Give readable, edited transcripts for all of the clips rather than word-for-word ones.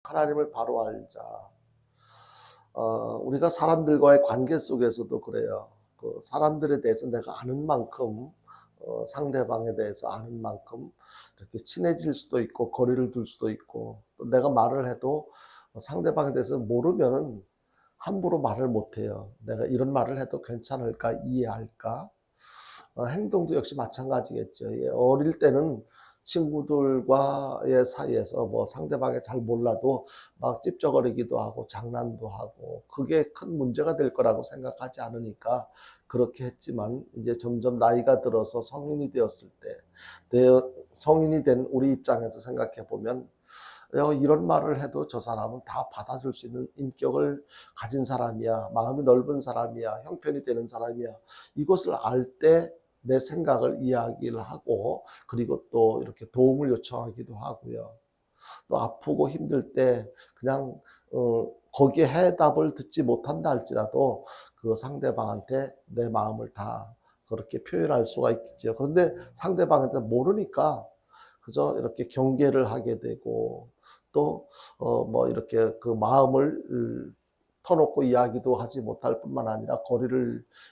하나님을 바로 알자. 우리가 사람들과의 관계 속에서도 그래요. 그 사람들에 대해서 내가 아는 만큼, 상대방에 대해서 아는 만큼 이렇게 친해질 수도 있고 거리를 둘 수도 있고, 또 내가 말을 해도 상대방에 대해서 모르면은 함부로 말을 못해요. 내가 이런 말을 해도 괜찮을까, 이해할까? 행동도 역시 마찬가지겠죠. 예, 어릴 때는 친구들과의 사이에서 뭐 상대방이 잘 몰라도 막 찝쩍거리기도 하고 장난도 하고, 그게 큰 문제가 될 거라고 생각하지 않으니까 그렇게 했지만, 이제 점점 나이가 들어서 성인이 되었을 때, 성인이 된 우리 입장에서 생각해 보면, 이런 말을 해도 저 사람은 다 받아줄 수 있는 인격을 가진 사람이야, 마음이 넓은 사람이야, 형편이 되는 사람이야, 이것을 알 때 내 생각을 이야기를 하고, 그리고 또 이렇게 도움을 요청하기도 하고요. 또 아프고 힘들 때 그냥 거기에 해답을 듣지 못한다 할지라도 그 상대방한테 내 마음을 다 그렇게 표현할 수가 있겠죠. 그런데 상대방한테 모르니까 그저 이렇게 경계를 하게 되고, 또 뭐 이렇게 그 마음을 터놓고 이야기도 하지 못할 뿐만 아니라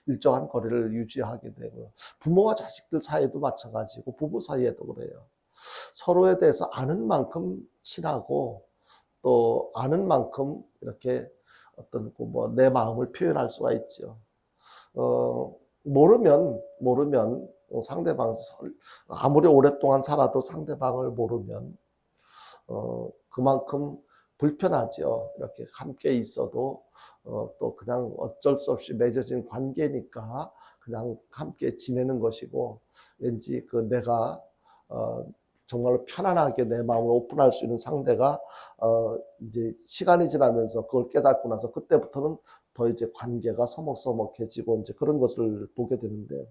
일정한 거리를 유지하게 되고, 부모와 자식들 사이에도 마찬가지고 부부 사이에도 그래요. 서로에 대해서 아는 만큼 친하고, 또 아는 만큼 이렇게 어떤 뭐 내 마음을 표현할 수가 있죠. 모르면 상대방, 아무리 오랫동안 살아도 상대방을 모르면 그만큼 불편하죠. 이렇게 함께 있어도 또 그냥 어쩔 수 없이 맺어진 관계니까 그냥 함께 지내는 것이고, 왠지 그 내가 정말로 편안하게 내 마음을 오픈할 수 있는 상대가 이제 시간이 지나면서 그걸 깨닫고 나서 그때부터는 더 이제 관계가 서먹서먹해지고 이제 그런 것을 보게 되는데,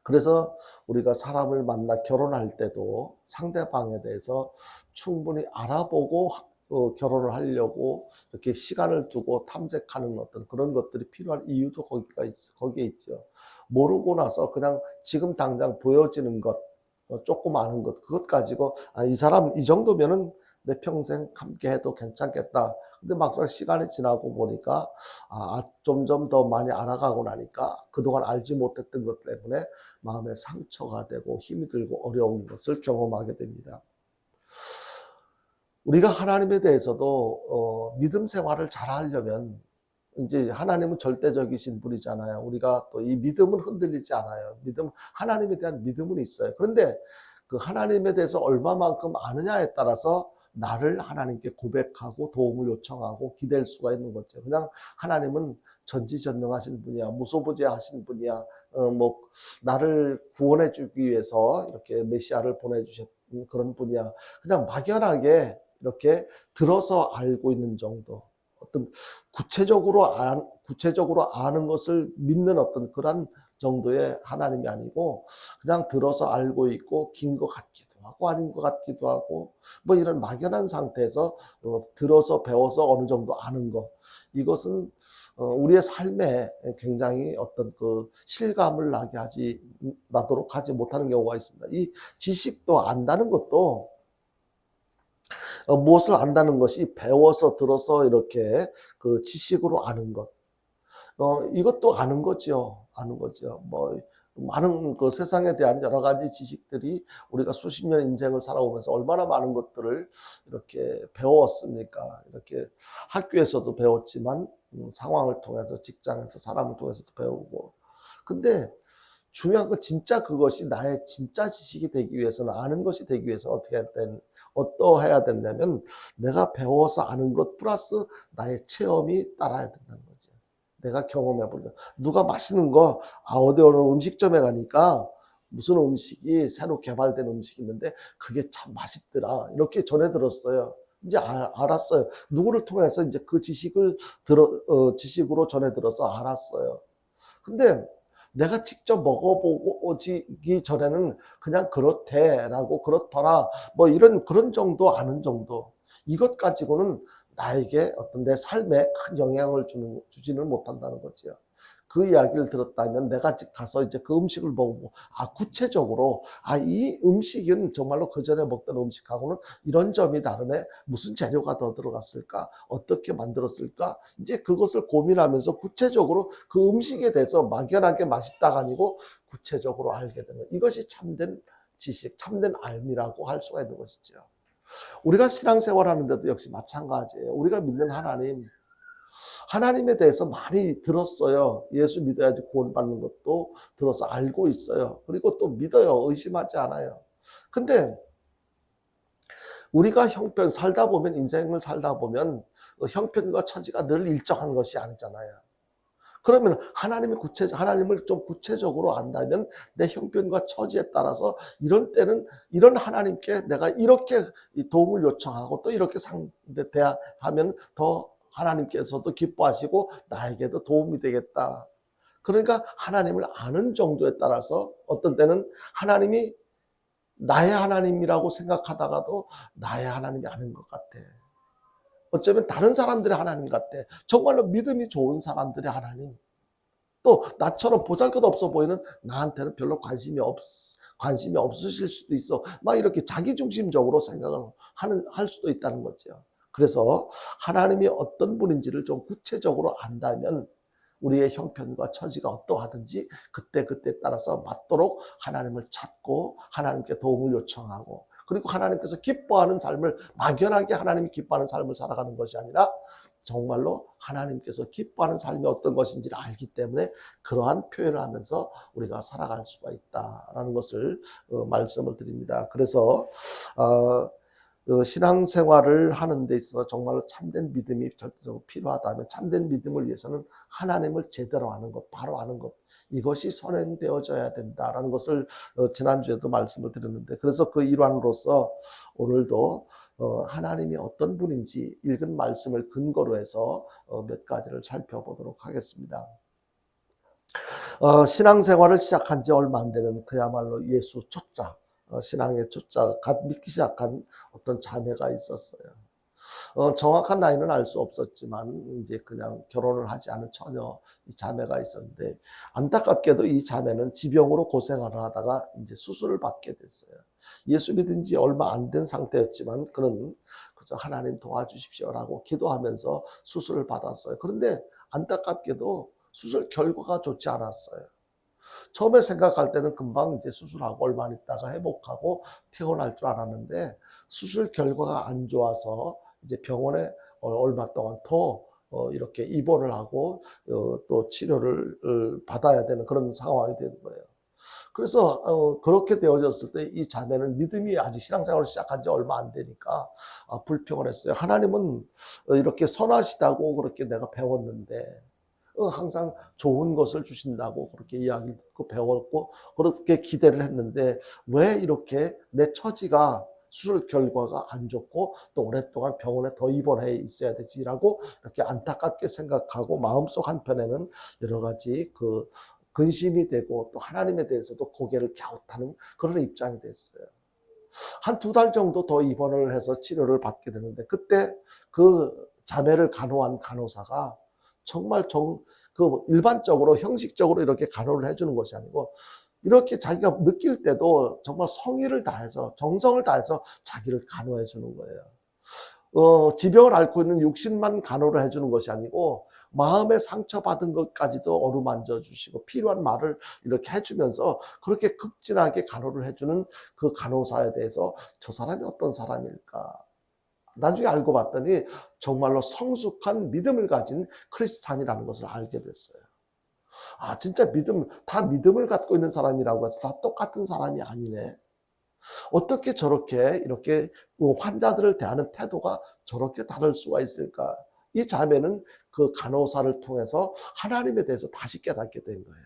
그래서 우리가 사람을 만나 결혼할 때도 상대방에 대해서 충분히 알아보고 결혼을 하려고 이렇게 시간을 두고 탐색하는 어떤 그런 것들이 필요한 이유도 거기에 있죠. 모르고 나서 그냥 지금 당장 보여지는 것, 조금 아는 것, 그것 가지고 이 사람 이 정도면은 내 평생 함께 해도 괜찮겠다. 근데 막상 시간이 지나고 보니까 점점 더 많이 알아가고 나니까 그동안 알지 못했던 것 때문에 마음에 상처가 되고 힘이 들고 어려운 것을 경험하게 됩니다. 우리가 하나님에 대해서도 믿음 생활을 잘 하려면, 이제 하나님은 절대적이신 분이잖아요. 우리가 또 이 믿음은 흔들리지 않아요. 하나님에 대한 믿음은 있어요. 그런데 그 하나님에 대해서 얼마만큼 아느냐에 따라서 나를 하나님께 고백하고 도움을 요청하고 기댈 수가 있는 거죠. 그냥 하나님은 전지전능하신 분이야, 무소부재하신 분이야, 뭐 나를 구원해 주기 위해서 이렇게 메시아를 보내주셨 그런 분이야, 그냥 막연하게 이렇게 들어서 알고 있는 정도, 어떤 구체적으로 아는 것을 믿는 어떤 그런 정도의 하나님이 아니고, 그냥 들어서 알고 있고 긴 것 같기도 하고 아닌 것 같기도 하고, 뭐 이런 막연한 상태에서 들어서 배워서 어느 정도 아는 것, 이것은 우리의 삶에 굉장히 어떤 그 실감을 나도록 하지 못하는 경우가 있습니다. 이 지식도 안다는 것도, 무엇을 안다는 것이 배워서 들어서 이렇게 그 지식으로 아는 것, 이것도 아는 거죠. 아는 거죠. 뭐 많은 그 세상에 대한 여러 가지 지식들이, 우리가 수십 년 인생을 살아오면서 얼마나 많은 것들을 이렇게 배웠습니까? 이렇게 학교에서도 배웠지만 상황을 통해서, 직장에서 사람을 통해서도 배우고. 근데 중요한 건 진짜 그것이 나의 진짜 지식이 되기 위해서는, 아는 것이 되기 위해서는 어떠해야 된다면, 내가 배워서 아는 것 플러스 나의 체험이 따라야 된다는 거죠. 내가 경험해 보는 거. 누가 맛있는 거, 어디 어느 음식점에 가니까 무슨 음식이 새로 개발된 음식이 있는데 그게 참 맛있더라, 이렇게 전해 들었어요. 이제 알았어요. 누구를 통해서 이제 그 지식으로 전해 들어서 알았어요. 근데 내가 직접 먹어보고 오기 전에는 그냥 그렇대라고, 그렇더라, 뭐 그런 정도 아는 정도, 이것 가지고는 나에게 어떤 내 삶에 큰 영향을 주지는 못한다는 거죠. 그 이야기를 들었다면 내가 가서 이제 그 음식을 먹고, 구체적으로, 이 음식은 정말로 그 전에 먹던 음식하고는 이런 점이 다르네. 무슨 재료가 더 들어갔을까? 어떻게 만들었을까? 이제 그것을 고민하면서 구체적으로 그 음식에 대해서 막연하게 맛있다가 아니고 구체적으로 알게 되는, 이것이 참된 지식, 참된 알미라고 할 수가 있는 것이죠. 우리가 신앙생활 하는데도 역시 마찬가지예요. 우리가 믿는 하나님에 대해서 많이 들었어요. 예수 믿어야지 구원받는 것도 들어서 알고 있어요. 그리고 또 믿어요. 의심하지 않아요. 근데 우리가 살다 보면, 인생을 살다 보면 형편과 처지가 늘 일정한 것이 아니잖아요. 그러면 하나님을 좀 구체적으로 안다면 내 형편과 처지에 따라서 이런 때는 이런 하나님께 내가 이렇게 도움을 요청하고 또 이렇게 대하면 더 하나님께서도 기뻐하시고 나에게도 도움이 되겠다. 그러니까 하나님을 아는 정도에 따라서 어떤 때는 하나님이 나의 하나님이라고 생각하다가도 나의 하나님이 아닌 것 같아. 어쩌면 다른 사람들의 하나님 같아. 정말로 믿음이 좋은 사람들의 하나님. 또 나처럼 보잘것없어 보이는 나한테는 별로 관심이 없으실 수도 있어. 막 이렇게 자기중심적으로 생각을 할 수도 있다는 거죠. 그래서 하나님이 어떤 분인지를 좀 구체적으로 안다면 우리의 형편과 처지가 어떠하든지 그때 따라서 맞도록 하나님을 찾고 하나님께 도움을 요청하고, 그리고 하나님께서 기뻐하는 삶을, 막연하게 하나님이 기뻐하는 삶을 살아가는 것이 아니라 정말로 하나님께서 기뻐하는 삶이 어떤 것인지를 알기 때문에 그러한 표현을 하면서 우리가 살아갈 수가 있다라는 것을 말씀을 드립니다. 그래서 신앙생활을 하는 데 있어서 정말로 참된 믿음이 절대적으로 필요하다면, 참된 믿음을 위해서는 하나님을 제대로 아는 것, 바로 아는 것, 이것이 선행되어져야 된다라는 것을 지난주에도 말씀을 드렸는데, 그래서 그 일환으로서 오늘도 하나님이 어떤 분인지 읽은 말씀을 근거로 해서 몇 가지를 살펴보도록 하겠습니다. 신앙생활을 시작한 지 얼마 안 되는 그야말로 예수 초짜, 신앙의 초짜, 갓 믿기 시작한 어떤 자매가 있었어요. 정확한 나이는 알 수 없었지만 이제 그냥 결혼을 하지 않은 처녀 자매가 있었는데, 안타깝게도 이 자매는 지병으로 고생을 하다가 이제 수술을 받게 됐어요. 예수 믿은 지 얼마 안 된 상태였지만 그는 그저 하나님 도와주십시오라고 기도하면서 수술을 받았어요. 그런데 안타깝게도 수술 결과가 좋지 않았어요. 처음에 생각할 때는 금방 이제 수술하고 얼마 있다가 회복하고 퇴원할 줄 알았는데, 수술 결과가 안 좋아서 이제 병원에 얼마 동안 더 이렇게 입원을 하고 또 치료를 받아야 되는 그런 상황이 된 거예요. 그래서 그렇게 되어졌을 때 이 자매는 믿음이 아직 신앙생활을 시작한 지 얼마 안 되니까 불평을 했어요. 하나님은 이렇게 선하시다고 그렇게 내가 배웠는데 항상 좋은 것을 주신다고 그렇게 이야기를 듣고 배웠고 그렇게 기대를 했는데 왜 이렇게 내 처지가, 수술 결과가 안 좋고 또 오랫동안 병원에 더 입원해 있어야 되지라고 이렇게 안타깝게 생각하고, 마음속 한편에는 여러 가지 근심이 되고 또 하나님에 대해서도 고개를 갸웃하는 그런 입장이 됐어요. 한 2달 정도 더 입원을 해서 치료를 받게 되는데, 그때 그 자매를 간호한 간호사가 정말 일반적으로 형식적으로 이렇게 간호를 해주는 것이 아니고, 이렇게 자기가 느낄 때도 정말 성의를 다해서, 정성을 다해서 자기를 간호해 주는 거예요. 지병을 앓고 있는 육신만 간호를 해주는 것이 아니고 마음에 상처받은 것까지도 어루만져 주시고 필요한 말을 이렇게 해주면서 그렇게 극진하게 간호를 해주는 그 간호사에 대해서 저 사람이 어떤 사람일까? 나중에 알고 봤더니 정말로 성숙한 믿음을 가진 크리스찬이라는 것을 알게 됐어요. 진짜 다 믿음을 갖고 있는 사람이라고 해서 다 똑같은 사람이 아니네. 어떻게 저렇게 이렇게 환자들을 대하는 태도가 저렇게 다를 수가 있을까? 이 자매는 그 간호사를 통해서 하나님에 대해서 다시 깨닫게 된 거예요.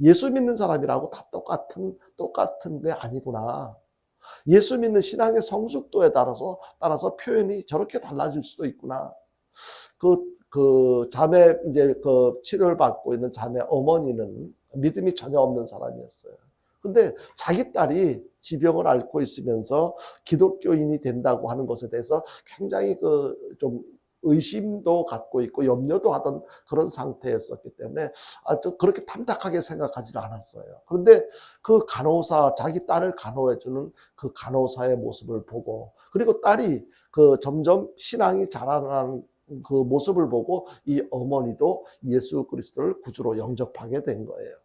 예수 믿는 사람이라고 다 똑같은 게 아니구나. 예수 믿는 신앙의 성숙도에 따라서 표현이 저렇게 달라질 수도 있구나. 자매, 이제 치료를 받고 있는 자매 어머니는 믿음이 전혀 없는 사람이었어요. 근데 자기 딸이 지병을 앓고 있으면서 기독교인이 된다고 하는 것에 대해서 굉장히 좀 의심도 갖고 있고 염려도 하던 그런 상태였었기 때문에 그렇게 탐탁하게 생각하지는 않았어요. 그런데 그 간호사, 자기 딸을 간호해주는 그 간호사의 모습을 보고, 그리고 딸이 점점 신앙이 자라나는 그 모습을 보고 이 어머니도 예수 그리스도를 구주로 영접하게 된 거예요.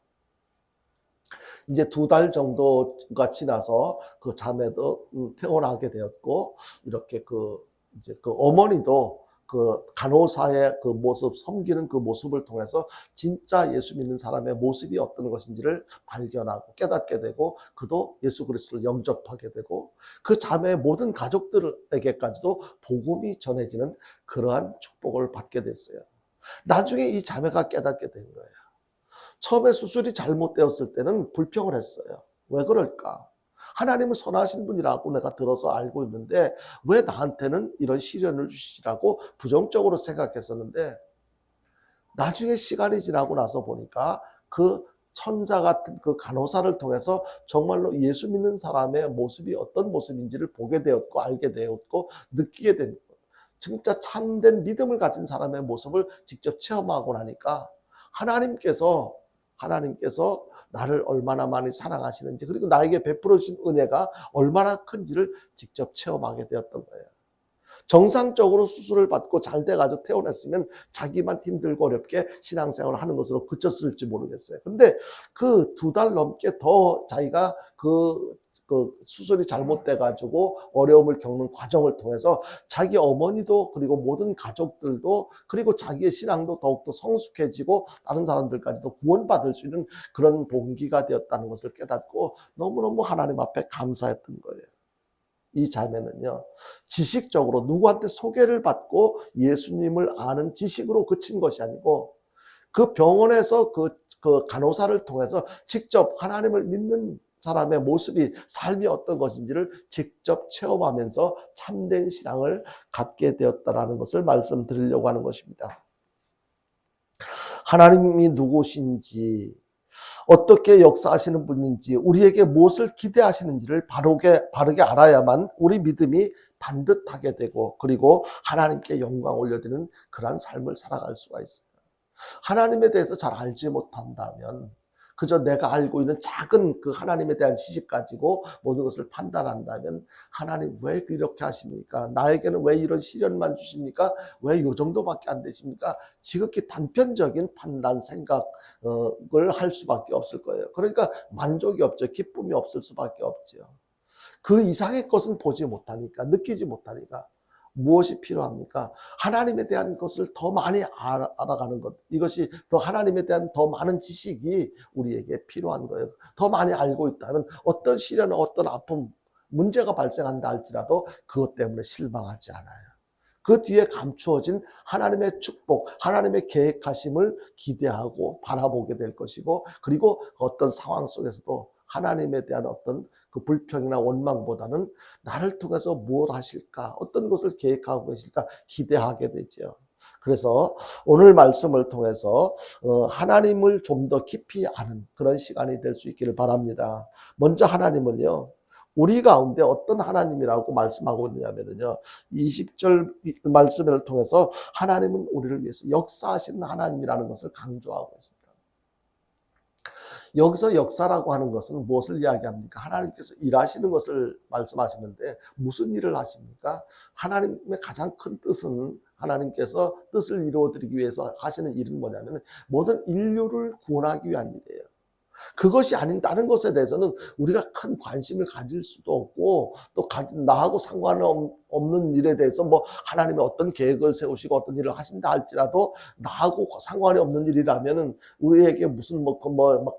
이제 2달 정도가 지나서 그 자매도 퇴원하게 되었고, 이렇게 이제 어머니도 그 간호사의 그 모습, 섬기는 그 모습을 통해서 진짜 예수 믿는 사람의 모습이 어떤 것인지를 발견하고 깨닫게 되고, 그도 예수 그리스도를 영접하게 되고, 그 자매의 모든 가족들에게까지도 복음이 전해지는 그러한 축복을 받게 됐어요. 나중에 이 자매가 깨닫게 된 거예요. 처음에 수술이 잘못되었을 때는 불평을 했어요. 왜 그럴까? 하나님은 선하신 분이라고 내가 들어서 알고 있는데 왜 나한테는 이런 시련을 주시라고 부정적으로 생각했었는데, 나중에 시간이 지나고 나서 보니까 그 천사 같은 그 간호사를 통해서 정말로 예수 믿는 사람의 모습이 어떤 모습인지를 보게 되었고, 알게 되었고, 느끼게 된, 진짜 참된 믿음을 가진 사람의 모습을 직접 체험하고 나니까 하나님께서 나를 얼마나 많이 사랑하시는지, 그리고 나에게 베풀어 주신 은혜가 얼마나 큰지를 직접 체험하게 되었던 거예요. 정상적으로 수술을 받고 잘 돼가지고 퇴원했으면 자기만 힘들고 어렵게 신앙생활을 하는 것으로 그쳤을지 모르겠어요. 근데 그 2달 넘게 더 자기가 그 수술이 잘못돼가지고 어려움을 겪는 과정을 통해서 자기 어머니도, 그리고 모든 가족들도, 그리고 자기의 신앙도 더욱더 성숙해지고 다른 사람들까지도 구원받을 수 있는 그런 동기가 되었다는 것을 깨닫고 너무너무 하나님 앞에 감사했던 거예요. 이 자매는요, 지식적으로 누구한테 소개를 받고 예수님을 아는 지식으로 그친 것이 아니고, 그 병원에서 그 간호사를 통해서 직접 하나님을 믿는 사람의 모습이, 삶이 어떤 것인지를 직접 체험하면서 참된 신앙을 갖게 되었다라는 것을 말씀드리려고 하는 것입니다. 하나님이 누구신지, 어떻게 역사하시는 분인지, 우리에게 무엇을 기대하시는지를 바르게 알아야만 우리 믿음이 반듯하게 되고, 그리고 하나님께 영광 올려드리는 그러한 삶을 살아갈 수가 있어요. 하나님에 대해서 잘 알지 못한다면 그저 내가 알고 있는 작은 그 하나님에 대한 지식 가지고 모든 것을 판단한다면, 하나님 왜 이렇게 하십니까? 나에게는 왜 이런 시련만 주십니까? 왜 이 정도밖에 안 되십니까? 지극히 단편적인 판단, 생각을 할 수밖에 없을 거예요. 그러니까 만족이 없죠. 기쁨이 없을 수밖에 없죠. 그 이상의 것은 보지 못하니까, 느끼지 못하니까. 무엇이 필요합니까? 하나님에 대한 것을 더 많이 알아가는 것, 이것이 더 하나님에 대한 더 많은 지식이 우리에게 필요한 거예요. 더 많이 알고 있다면 어떤 시련, 어떤 아픔, 문제가 발생한다 할지라도 그것 때문에 실망하지 않아요. 그 뒤에 감추어진 하나님의 축복, 하나님의 계획하심을 기대하고 바라보게 될 것이고, 그리고 어떤 상황 속에서도 하나님에 대한 어떤 그 불평이나 원망보다는 나를 통해서 무엇 하실까, 어떤 것을 계획하고 계실까 기대하게 되죠. 그래서 오늘 말씀을 통해서 하나님을 좀 더 깊이 아는 그런 시간이 될 수 있기를 바랍니다. 먼저 하나님은요, 우리 가운데 어떤 하나님이라고 말씀하고 있느냐면요, 20절 말씀을 통해서 하나님은 우리를 위해서 역사하시는 하나님이라는 것을 강조하고 있습니다. 여기서 역사라고 하는 것은 무엇을 이야기합니까? 하나님께서 일하시는 것을 말씀하시는데 무슨 일을 하십니까? 하나님의 가장 큰 뜻은, 하나님께서 뜻을 이루어드리기 위해서 하시는 일은 뭐냐면 모든 인류를 구원하기 위한 일이에요. 그것이 아닌 다른 것에 대해서는 우리가 큰 관심을 가질 수도 없고, 또 나하고 상관없는 일에 대해서 뭐 하나님이 어떤 계획을 세우시고 어떤 일을 하신다 할지라도 나하고 상관이 없는 일이라면은 우리에게 무슨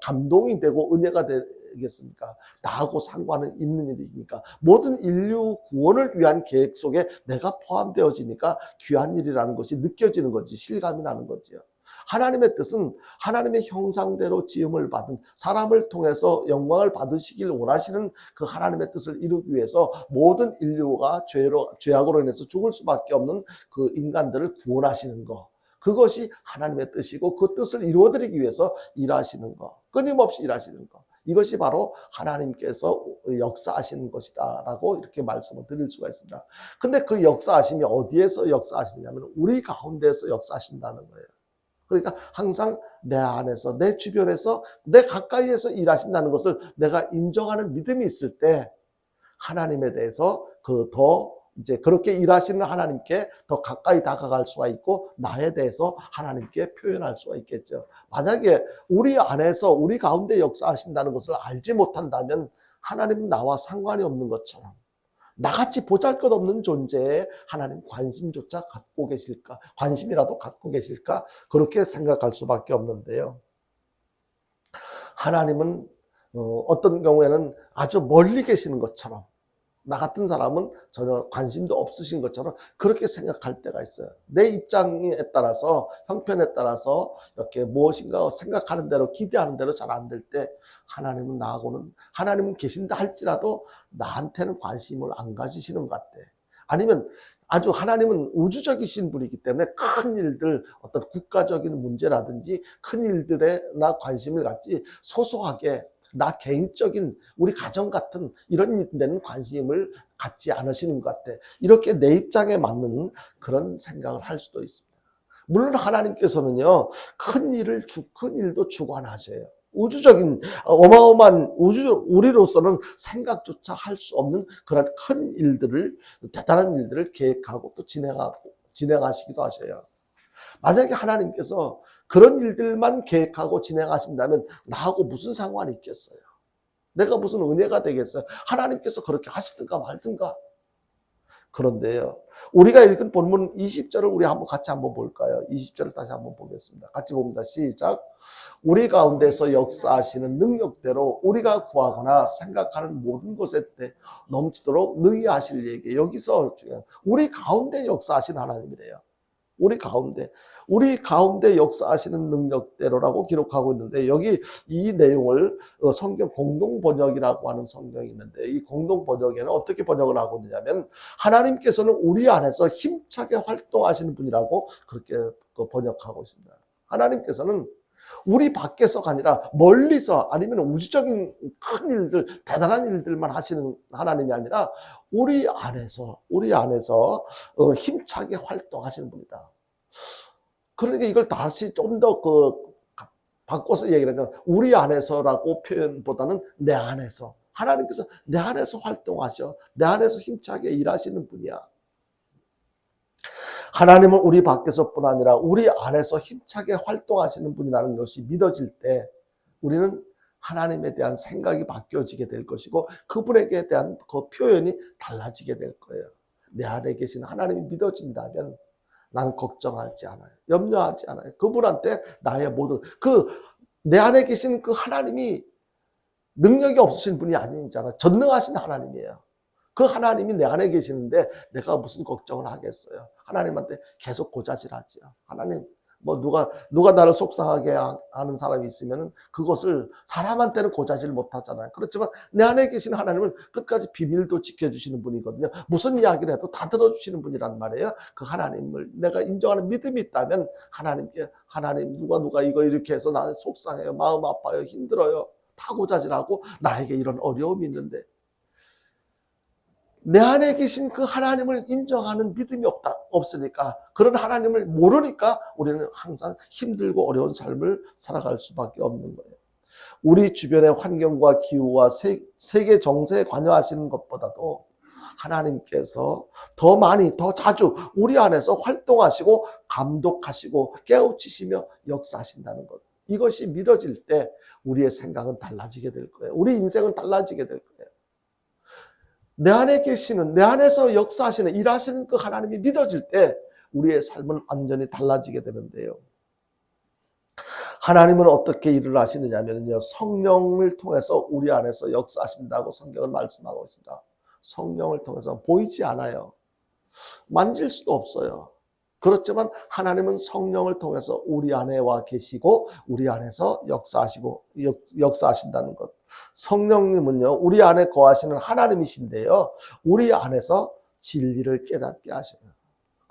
감동이 되고 은혜가 되겠습니까? 나하고 상관은 있는 일이니까, 모든 인류 구원을 위한 계획 속에 내가 포함되어지니까 귀한 일이라는 것이 느껴지는 거지, 실감이 나는 거지요. 하나님의 뜻은 하나님의 형상대로 지음을 받은 사람을 통해서 영광을 받으시길 원하시는 그 하나님의 뜻을 이루기 위해서 모든 인류가 죄악으로 인해서 죽을 수밖에 없는 그 인간들을 구원하시는 것, 그것이 하나님의 뜻이고, 그 뜻을 이루어드리기 위해서 일하시는 것, 끊임없이 일하시는 것, 이것이 바로 하나님께서 역사하시는 것이다라고 이렇게 말씀을 드릴 수가 있습니다. 근데 그 역사하심이 어디에서 역사하시냐면 우리 가운데에서 역사하신다는 거예요. 그러니까 항상 내 안에서, 내 주변에서, 내 가까이에서 일하신다는 것을 내가 인정하는 믿음이 있을 때 하나님에 대해서 이제 그렇게 일하시는 하나님께 더 가까이 다가갈 수가 있고 나에 대해서 하나님께 표현할 수가 있겠죠. 만약에 우리 안에서 우리 가운데 역사하신다는 것을 알지 못한다면 하나님은 나와 상관이 없는 것처럼 나같이 보잘것없는 존재에 하나님 관심조차 갖고 계실까? 관심이라도 갖고 계실까? 그렇게 생각할 수밖에 없는데요. 하나님은 어떤 경우에는 아주 멀리 계시는 것처럼 나 같은 사람은 전혀 관심도 없으신 것처럼 그렇게 생각할 때가 있어요. 내 입장에 따라서, 형편에 따라서 이렇게 무엇인가 생각하는 대로, 기대하는 대로 잘 안 될 때 하나님은 계신다 할지라도 나한테는 관심을 안 가지시는 것 같아. 아니면 아주 하나님은 우주적이신 분이기 때문에 큰 일들, 어떤 국가적인 문제라든지 큰 일들에 나 관심을 갖지 소소하게 나 개인적인 우리 가정 같은 이런 데는 관심을 갖지 않으시는 것 같아. 이렇게 내 입장에 맞는 그런 생각을 할 수도 있습니다. 물론 하나님께서는요, 큰 일도 주관하셔요. 우주적인 어마어마한 우리로서는 생각조차 할 수 없는 그런 큰 일들을, 대단한 일들을 계획하고 또 진행하시기도 하셔요. 만약에 하나님께서 그런 일들만 계획하고 진행하신다면 나하고 무슨 상관이 있겠어요? 내가 무슨 은혜가 되겠어요? 하나님께서 그렇게 하시든가 말든가. 그런데요, 우리가 읽은 본문 20절을 우리 같이 한번 볼까요? 20절을 다시 한번 보겠습니다. 같이 봅니다. 시작. 우리 가운데서 역사하시는 능력대로 우리가 구하거나 생각하는 모든 것에 넘치도록 능히 하실 얘기. 여기서 중요한 우리 가운데 역사하신 하나님이래요. 우리 가운데 역사하시는 능력대로라고 기록하고 있는데, 여기 이 내용을 성경 공동번역이라고 하는 성경이 있는데, 이 공동번역에는 어떻게 번역을 하고 있느냐면 하나님께서는 우리 안에서 힘차게 활동하시는 분이라고 그렇게 번역하고 있습니다. 하나님께서는 우리 밖에서가 아니라 멀리서, 아니면 우주적인 큰 일들, 대단한 일들만 하시는 하나님이 아니라 우리 안에서 힘차게 활동하시는 분이다. 그러니까 이걸 다시 좀 더 바꿔서 얘기를 하면 우리 안에서라고 표현보다는 내 안에서, 하나님께서 내 안에서 활동하셔, 내 안에서 힘차게 일하시는 분이야. 하나님은 우리 밖에서뿐 아니라 우리 안에서 힘차게 활동하시는 분이라는 것이 믿어질 때 우리는 하나님에 대한 생각이 바뀌어지게 될 것이고 그분에게 대한 그 표현이 달라지게 될 거예요. 내 안에 계신 하나님이 믿어진다면 나는 걱정하지 않아요. 염려하지 않아요. 그분한테 나의 모든 내 안에 계신 그 하나님이 능력이 없으신 분이 아니잖아요. 전능하신 하나님이에요. 그 하나님이 내 안에 계시는데 내가 무슨 걱정을 하겠어요. 하나님한테 계속 고자질하지요. 하나님, 누가 나를 속상하게 하는 사람이 있으면 그것을 사람한테는 고자질 못하잖아요. 그렇지만 내 안에 계신 하나님은 끝까지 비밀도 지켜주시는 분이거든요. 무슨 이야기를 해도 다 들어주시는 분이란 말이에요. 그 하나님을 내가 인정하는 믿음이 있다면 하나님 누가 이거 이렇게 해서 나 속상해요. 마음 아파요. 힘들어요. 다 고자질하고 나에게 이런 어려움이 있는데 내 안에 계신 그 하나님을 인정하는 믿음이 없으니까, 그런 하나님을 모르니까 우리는 항상 힘들고 어려운 삶을 살아갈 수밖에 없는 거예요. 우리 주변의 환경과 기후와 세계 정세에 관여하시는 것보다도 하나님께서 더 많이, 더 자주 우리 안에서 활동하시고 감독하시고 깨우치시며 역사하신다는 것. 이것이 믿어질 때 우리의 생각은 달라지게 될 거예요. 우리 인생은 달라지게 될 거예요. 내 안에 계시는, 내 안에서 역사하시는, 일하시는 그 하나님이 믿어질 때 우리의 삶은 완전히 달라지게 되는데요. 하나님은 어떻게 일을 하시느냐면요, 성령을 통해서 우리 안에서 역사하신다고 성경은 말씀하고 있습니다. 성령을 통해서 보이지 않아요. 만질 수도 없어요. 그렇지만 하나님은 성령을 통해서 우리 안에 와 계시고 우리 안에서 역사하신다는 것. 성령님은요, 우리 안에 거하시는 하나님이신데요, 우리 안에서 진리를 깨닫게 하셔요.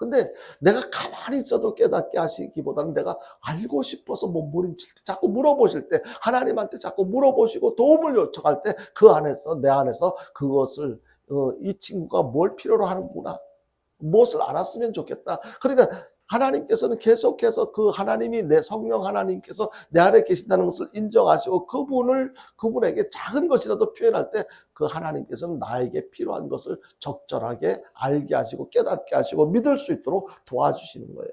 근데 내가 가만히 있어도 깨닫게 하시기보다는 내가 알고 싶어서 몸부림칠 때, 자꾸 물어보실 때, 하나님한테 자꾸 물어보시고 도움을 요청할 때 그 안에서, 내 안에서 그것을 이 친구가 뭘 필요로 하는구나, 무엇을 알았으면 좋겠다. 그러니까 하나님께서는 계속해서 그 하나님이, 내 성령 하나님께서 내 안에 계신다는 것을 인정하시고 그분에게 작은 것이라도 표현할 때 그 하나님께서는 나에게 필요한 것을 적절하게 알게 하시고 깨닫게 하시고 믿을 수 있도록 도와주시는 거예요.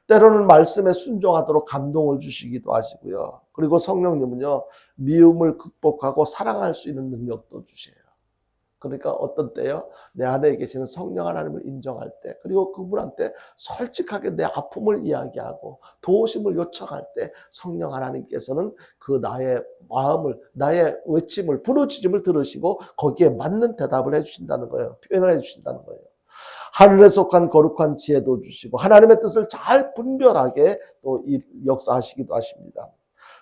때로는 말씀에 순종하도록 감동을 주시기도 하시고요. 그리고 성령님은요, 미움을 극복하고 사랑할 수 있는 능력도 주셔요. 그러니까 어떤 때요, 내 안에 계시는 성령 하나님을 인정할 때, 그리고 그분한테 솔직하게 내 아픔을 이야기하고 도우심을 요청할 때 성령 하나님께서는 그 나의 마음을, 나의 외침을, 부르짖음을 들으시고 거기에 맞는 대답을 해주신다는 거예요. 표현을 해주신다는 거예요. 하늘에 속한 거룩한 지혜도 주시고 하나님의 뜻을 잘 분별하게 또 역사하시기도 하십니다.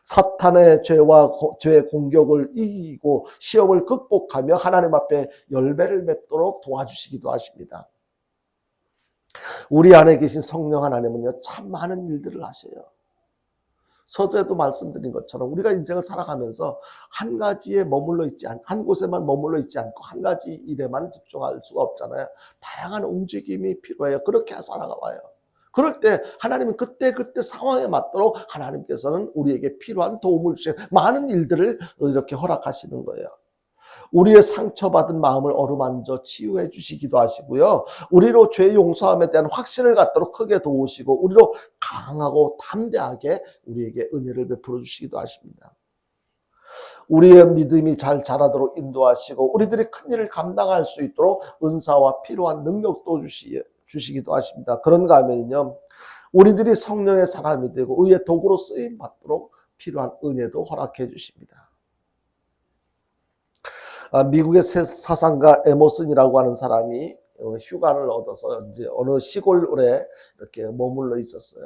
사탄의 죄의 공격을 이기고 시험을 극복하며 하나님 앞에 열매를 맺도록 도와주시기도 하십니다. 우리 안에 계신 성령 하나님은요, 참 많은 일들을 하셔요. 서두에도 말씀드린 것처럼 우리가 인생을 살아가면서 한 가지에 머물러 있지 않고, 한 곳에만 머물러 있지 않고 한 가지 일에만 집중할 수가 없잖아요. 다양한 움직임이 필요해요. 그렇게 살아가봐요. 그럴 때 하나님은 그때 상황에 맞도록 하나님께서는 우리에게 필요한 도움을 주셔요. 많은 일들을 이렇게 허락하시는 거예요. 우리의 상처받은 마음을 어루만져 치유해 주시기도 하시고요. 우리로 죄 용서함에 대한 확신을 갖도록 크게 도우시고 우리로 강하고 담대하게 우리에게 은혜를 베풀어 주시기도 하십니다. 우리의 믿음이 잘 자라도록 인도하시고 우리들이 큰 일을 감당할 수 있도록 은사와 필요한 능력도 주시기도 하십니다. 그런가 하면요, 우리들이 성령의 사람이 되고 의의 도구로 쓰임 받도록 필요한 은혜도 허락해 주십니다. 미국의 사상가 에머슨이라고 하는 사람이 휴가를 얻어서 이제 어느 시골에 이렇게 머물러 있었어요.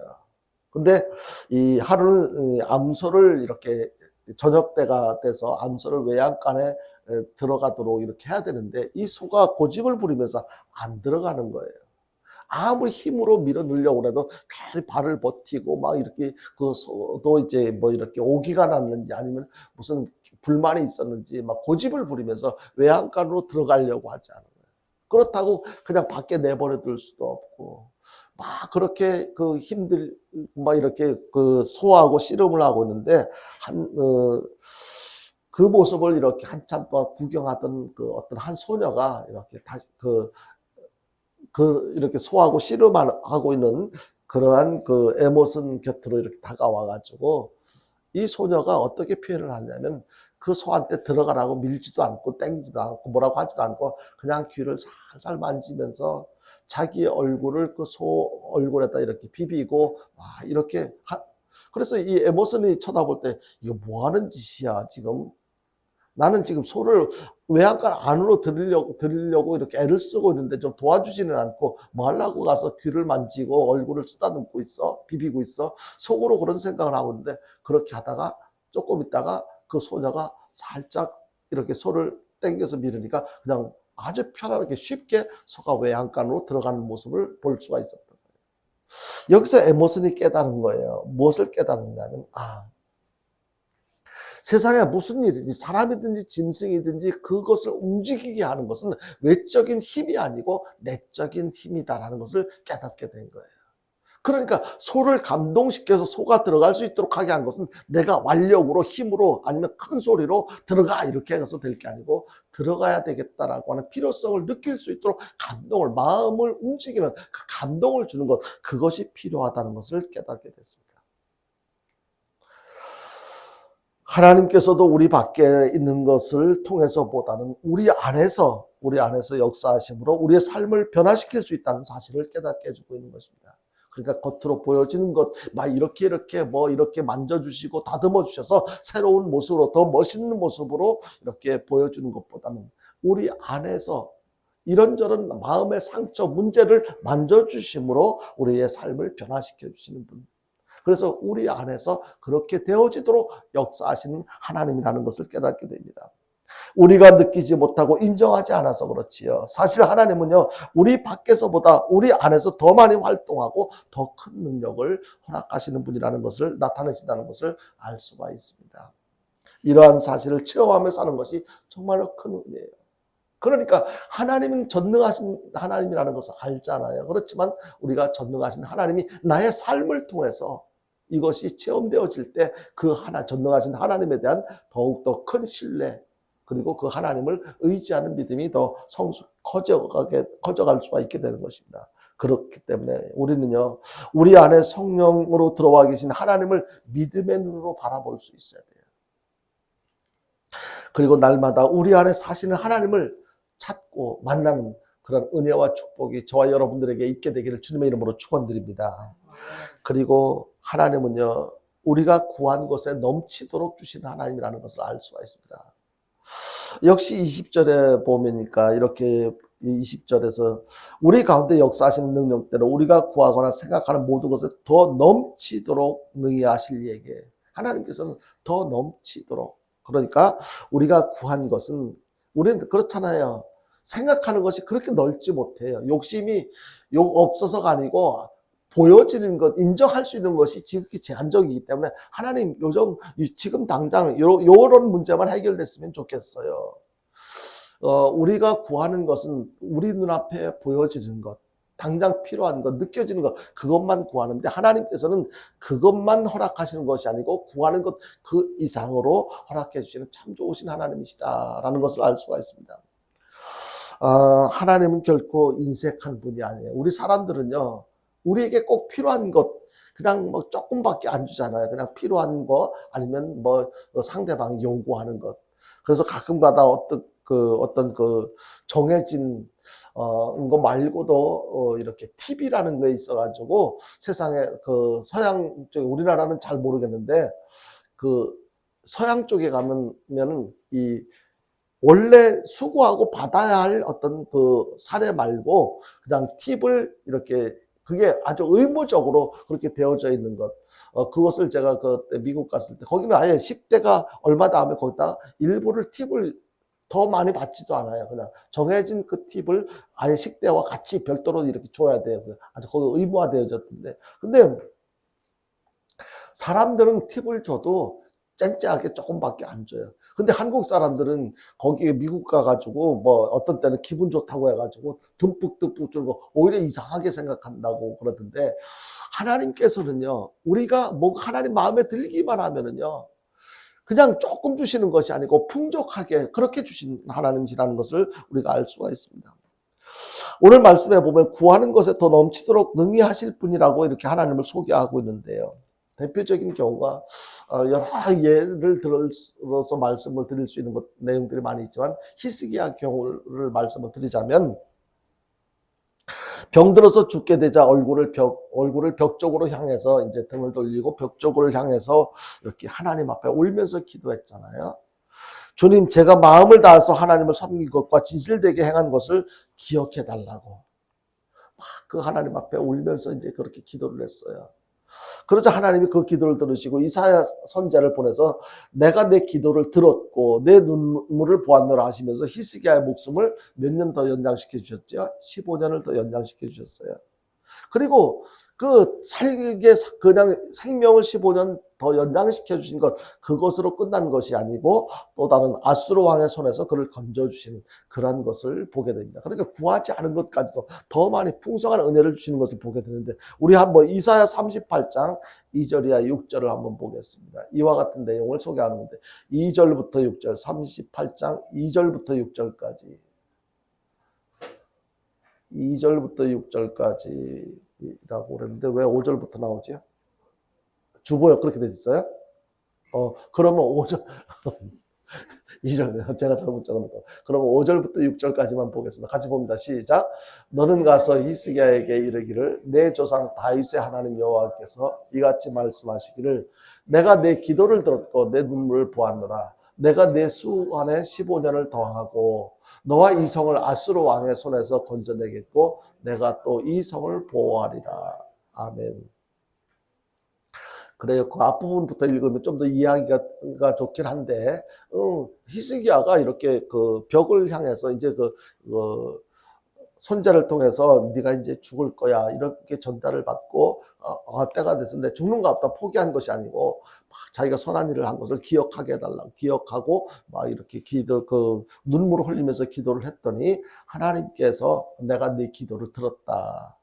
근데 이 하루는 암소를 이렇게 저녁 때가 돼서 암소를 외양간에 들어가도록 이렇게 해야 되는데 이 소가 고집을 부리면서 안 들어가는 거예요. 아무리 힘으로 밀어 넣으려고 해도 괜히 발을 버티고 막 이렇게 그 소도 이제 뭐 이렇게 오기가 났는지 아니면 무슨 불만이 있었는지 막 고집을 부리면서 외양간으로 들어가려고 하지 않아요. 그렇다고 그냥 밖에 내버려 둘 수도 없고 막 그렇게 그 막 이렇게 그 소하고 씨름을 하고 있는데 그 모습을 이렇게 한참 동안 구경하던 그 어떤 한 소녀가 이렇게 다시 이렇게 소하고 씨름하고 있는 그러한 그 에머슨 곁으로 이렇게 다가와가지고 이 소녀가 어떻게 표현을 하냐면 그 소한테 들어가라고 밀지도 않고 땡기지도 않고 뭐라고 하지도 않고 그냥 귀를 살살 만지면서 자기의 얼굴을 그 소 얼굴에다 이렇게 비비고 와 이렇게 그래서 이 에머슨이 쳐다볼 때 이거 뭐 하는 짓이야 지금. 나는 지금 소를 외양간 안으로 들이려고 이렇게 애를 쓰고 있는데 좀 도와주지는 않고 뭐 하려고 가서 귀를 만지고 얼굴을 쓰다듬고 있어? 비비고 있어? 속으로 그런 생각을 하고 있는데 그렇게 하다가 조금 있다가 그 소녀가 살짝 이렇게 소를 당겨서 밀으니까 그냥 아주 편안하게 쉽게 소가 외양간으로 들어가는 모습을 볼 수가 있었던 거예요. 여기서 에머슨이 깨달은 거예요. 무엇을 깨달았냐면 세상에 무슨 일이든지 사람이든지 짐승이든지 그것을 움직이게 하는 것은 외적인 힘이 아니고 내적인 힘이다라는 것을 깨닫게 된 거예요. 그러니까 소를 감동시켜서 소가 들어갈 수 있도록 하게 한 것은 내가 완력으로 힘으로 아니면 큰 소리로 들어가 이렇게 해서 될 게 아니고 들어가야 되겠다라고 하는 필요성을 느낄 수 있도록 감동을, 마음을 움직이는 그 감동을 주는 것, 그것이 필요하다는 것을 깨닫게 됐습니다. 하나님께서도 우리 밖에 있는 것을 통해서보다는 우리 안에서 역사하심으로 우리의 삶을 변화시킬 수 있다는 사실을 깨닫게 해주고 있는 것입니다. 그러니까 겉으로 보여지는 것, 막 이렇게 뭐 이렇게 만져주시고 다듬어 주셔서 새로운 모습으로 더 멋있는 모습으로 이렇게 보여주는 것보다는 우리 안에서 이런저런 마음의 상처, 문제를 만져주심으로 우리의 삶을 변화시켜 주시는 분. 그래서 우리 안에서 그렇게 되어지도록 역사하시는 하나님이라는 것을 깨닫게 됩니다. 우리가 느끼지 못하고 인정하지 않아서 그렇지요. 사실 하나님은요, 우리 밖에서보다 우리 안에서 더 많이 활동하고 더 큰 능력을 허락하시는 분이라는 것을 나타내신다는 것을 알 수가 있습니다. 이러한 사실을 체험하며 사는 것이 정말로 큰 은혜예요. 그러니까 하나님은 전능하신 하나님이라는 것을 알잖아요. 그렇지만 우리가 전능하신 하나님이 나의 삶을 통해서 이것이 체험되어질 때 그 전능하신 하나님에 대한 더욱더 큰 신뢰, 그리고 그 하나님을 의지하는 믿음이 더 커져갈 수가 있게 되는 것입니다. 그렇기 때문에 우리는요, 우리 안에 성령으로 들어와 계신 하나님을 믿음의 눈으로 바라볼 수 있어야 돼요. 그리고 날마다 우리 안에 사시는 하나님을 찾고 만나는 그런 은혜와 축복이 저와 여러분들에게 있게 되기를 주님의 이름으로 축원드립니다. 그리고 하나님은요, 우리가 구한 것에 넘치도록 주시는 하나님이라는 것을 알 수가 있습니다. 역시 20절에 보면니까 이렇게 20절에서 우리 가운데 역사하시는 능력대로 우리가 구하거나 생각하는 모든 것을 더 넘치도록 능히 하실 예게, 하나님께서는 더 넘치도록, 그러니까 우리가 구한 것은, 우리는 그렇잖아요. 생각하는 것이 그렇게 넓지 못해요. 욕심이 없어서가 아니고 보여지는 것, 인정할 수 있는 것이 지극히 제한적이기 때문에 하나님 요즘 지금 당장 요런 문제만 해결됐으면 좋겠어요. 우리가 구하는 것은 우리 눈앞에 보여지는 것, 당장 필요한 것, 느껴지는 것, 그것만 구하는데 하나님께서는 그것만 허락하시는 것이 아니고 구하는 것 그 이상으로 허락해 주시는 참 좋으신 하나님이시다라는 것을 알 수가 있습니다. 하나님은 결코 인색한 분이 아니에요. 우리 사람들은요, 우리에게 꼭 필요한 것, 그냥 뭐 조금밖에 안 주잖아요. 그냥 필요한 거, 아니면 뭐 상대방이 요구하는 것. 그래서 가끔가다 어떤 정해진 거 말고도 이렇게 팁이라는 게 있어가지고 세상에 서양 쪽, 우리나라는 잘 모르겠는데 그 서양 쪽에 가면은 이 원래 수고하고 받아야 할 어떤 그 사례 말고 그냥 팁을 이렇게, 그게 아주 의무적으로 그렇게 되어져 있는 것. 그것을 제가 그때 미국 갔을 때 거기는 아예 10대가 얼마 다음에 거기다 일부를 팁을 더 많이 받지도 않아요. 그냥 정해진 그 팁을 아예 식대와 같이 별도로 이렇게 줘야 돼요. 아주 거기 의무화되어졌던데. 근데 사람들은 팁을 줘도 쨍쨍하게 조금밖에 안 줘요. 근데 한국 사람들은 거기에 미국 가가지고 뭐 어떤 때는 기분 좋다고 해가지고 듬뿍듬뿍 주고 오히려 이상하게 생각한다고 그러던데, 하나님께서는요, 우리가 뭐 하나님 마음에 들기만 하면은요, 그냥 조금 주시는 것이 아니고 풍족하게 그렇게 주신 하나님이라는 것을 우리가 알 수가 있습니다. 오늘 말씀에 보면 구하는 것에 더 넘치도록 능히 하실 분이라고 이렇게 하나님을 소개하고 있는데요. 대표적인 경우가 여러 예를 들어서 말씀을 드릴 수 있는 내용들이 많이 있지만, 히스기야 경우를 말씀을 드리자면, 병들어서 죽게 되자 얼굴을 벽 쪽으로 향해서 이제 등을 돌리고 벽 쪽을 향해서 이렇게 하나님 앞에 울면서 기도했잖아요. 주님, 제가 마음을 다해서 하나님을 섬긴 것과 진실되게 행한 것을 기억해 달라고 막 그 하나님 앞에 울면서 이제 그렇게 기도를 했어요. 그러자 하나님이 그 기도를 들으시고 이사야 선지자를 보내서 내가 내 기도를 들었고 내 눈물을 보았노라 하시면서 히스기야의 목숨을 몇 년 더 연장시켜 주셨죠? 15년을 더 연장시켜 주셨어요. 그리고 그냥 생명을 15년 더 연장시켜 주신 것, 그것으로 끝난 것이 아니고 또 다른 아수르 왕의 손에서 그를 건져주시는 그런 것을 보게 됩니다. 그러니까 구하지 않은 것까지도 더 많이 풍성한 은혜를 주시는 것을 보게 되는데, 우리 한번 이사야 38장 2절이야 6절을 한번 보겠습니다. 이와 같은 내용을 소개하는 건데 2절부터 6절, 38장 2절부터 6절까지 2절부터 6절까지라고 그랬는데 왜 5절부터 나오지? 주보요, 그렇게 돼 있어요? 그러면 5절, 2절, 제가 잘못 적어놓고. 그러면 5절부터 6절까지만 보겠습니다. 같이 봅니다. 시작. 너는 가서 히스기야에게 이르기를 내 조상 다윗의 하나님 여호와께서 이같이 말씀하시기를 내가 내 기도를 들었고 내 눈물을 보았노라. 내가 내 수 안에 15년을 더하고 너와 이 성을 아수르 왕의 손에서 건져내겠고 내가 또 이 성을 보호하리라. 아멘. 그래요. 그 앞부분부터 읽으면 좀 더 이해하기가 좋긴 한데, 히스기야가 이렇게 그 벽을 향해서 이제 손자를 통해서 네가 이제 죽을 거야 이렇게 전달을 받고 때가 됐는데 죽는가 보다 포기한 것이 아니고 자기가 선한 일을 한 것을 기억하게 해달라고 기억하고 막 이렇게 눈물을 흘리면서 기도를 했더니 하나님께서 내가 네 기도를 들었다.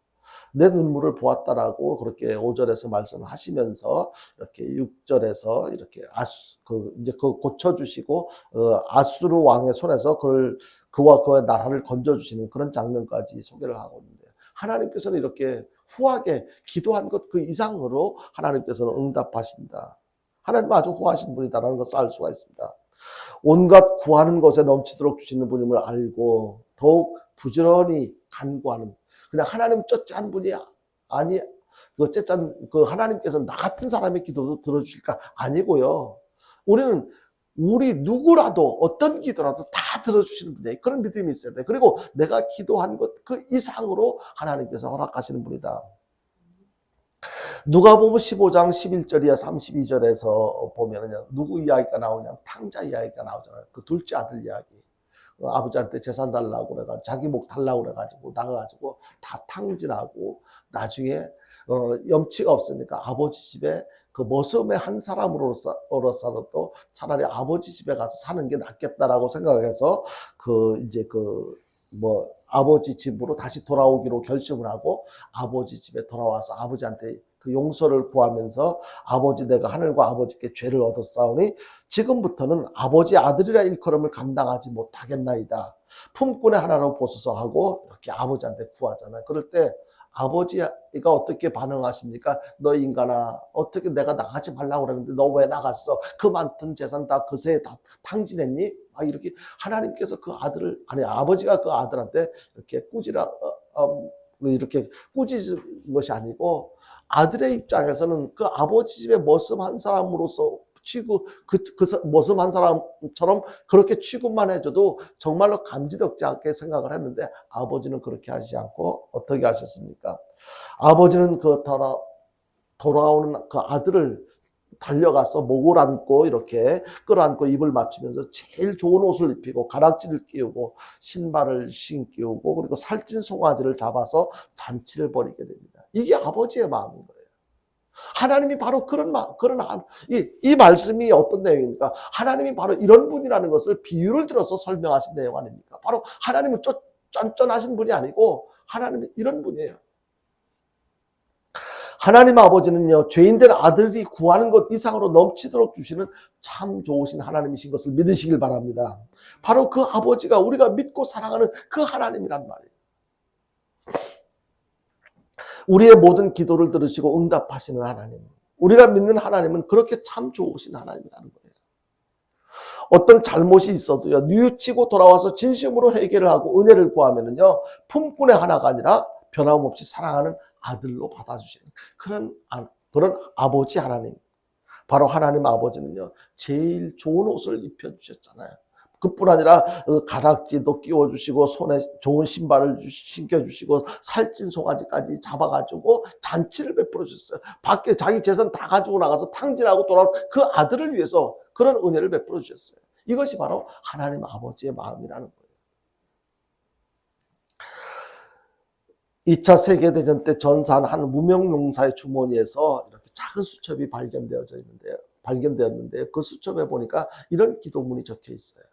내 눈물을 보았다라고 그렇게 5절에서 말씀을 하시면서 이렇게 6절에서 이렇게 이제 고쳐주시고 아수르 왕의 손에서 그와 그의 나라를 건져주시는 그런 장면까지 소개를 하고 있는데요. 하나님께서는 이렇게 후하게 기도한 것 그 이상으로 하나님께서는 응답하신다. 하나님은 아주 후하신 분이다라는 것을 알 수가 있습니다. 온갖 구하는 것에 넘치도록 주시는 분임을 알고 더욱 부지런히 간구하는, 그냥 하나님 쩌짠 분이 아니, 하나님께서 나 같은 사람의 기도도 들어주실까? 아니고요. 우리 누구라도 어떤 기도라도 다 들어주시는 분이에요. 그런 믿음이 있어야 돼. 그리고 내가 기도한 것 그 이상으로 하나님께서 허락하시는 분이다. 누가복음 15장 11절이야 32절에서 보면은요, 누구 이야기가 나오냐면 탕자 이야기가 나오잖아요. 그 둘째 아들 이야기. 아버지한테 재산 달라고 그래가지고 자기 목 달라고 그래가지고 나가가지고 다 탕진하고 나중에 염치가 없으니까 아버지 집에 그 머슴의 한 사람으로서도 차라리 아버지 집에 가서 사는 게 낫겠다라고 생각해서 아버지 집으로 다시 돌아오기로 결심을 하고 아버지 집에 돌아와서 아버지한테 그 용서를 구하면서 아버지 내가 하늘과 아버지께 죄를 얻었사오니 지금부터는 아버지 아들이라 일컬음을 감당하지 못하겠나이다. 품꾼의 하나로 보소서 하고 이렇게 아버지한테 구하잖아요. 그럴 때 아버지가 어떻게 반응하십니까? 너 인간아, 어떻게 내가 나가지 말라고 그랬는데 너 왜 나갔어? 그 많던 재산 다 그새에 다 탕진했니? 막 이렇게 하나님께서 아버지가 그 아들한테 이렇게 이렇게 꾸짖은 것이 아니고 아들의 입장에서는 그 아버지 집에 머슴 한 사람으로서 머슴 한 사람처럼 그렇게 취급만 해줘도 정말로 감지덕지 않게 생각을 했는데 아버지는 그렇게 하지 않고 어떻게 하셨습니까? 아버지는 돌아오는 그 아들을 달려가서 목을 안고 이렇게 끌어안고 입을 맞추면서 제일 좋은 옷을 입히고 가락지를 끼우고 신발을 신기우고 그리고 살찐 송아지를 잡아서 잔치를 벌이게 됩니다. 이게 아버지의 마음인 거예요. 하나님이 바로 이 말씀이 어떤 내용입니까? 하나님이 바로 이런 분이라는 것을 비유를 들어서 설명하신 내용 아닙니까? 바로 하나님은 쫀쫀하신 분이 아니고 하나님은 이런 분이에요. 하나님 아버지는요, 죄인된 아들이 구하는 것 이상으로 넘치도록 주시는 참 좋으신 하나님이신 것을 믿으시길 바랍니다. 바로 그 아버지가 우리가 믿고 사랑하는 그 하나님이란 말이에요. 우리의 모든 기도를 들으시고 응답하시는 하나님. 우리가 믿는 하나님은 그렇게 참 좋으신 하나님이라는 거예요. 어떤 잘못이 있어도요, 뉘우치고 돌아와서 진심으로 해결을 하고 은혜를 구하면은요, 품꾼의 하나가 아니라 변함없이 사랑하는 아들로 받아주시는 그런 아버지 하나님. 바로 하나님 아버지는요, 제일 좋은 옷을 입혀주셨잖아요. 그뿐 아니라 가락지도 끼워주시고 손에 좋은 신발을 신겨주시고 살찐 송아지까지 잡아가지고 잔치를 베풀어 주셨어요. 밖에 자기 재산 다 가지고 나가서 탕진하고 돌아온 그 아들을 위해서 그런 은혜를 베풀어 주셨어요. 이것이 바로 하나님 아버지의 마음이라는 거예요. 2차 세계대전 때 전사한 한 무명용사의 주머니에서 이렇게 작은 수첩이 발견되었는데요. 그 수첩에 보니까 이런 기도문이 적혀 있어요.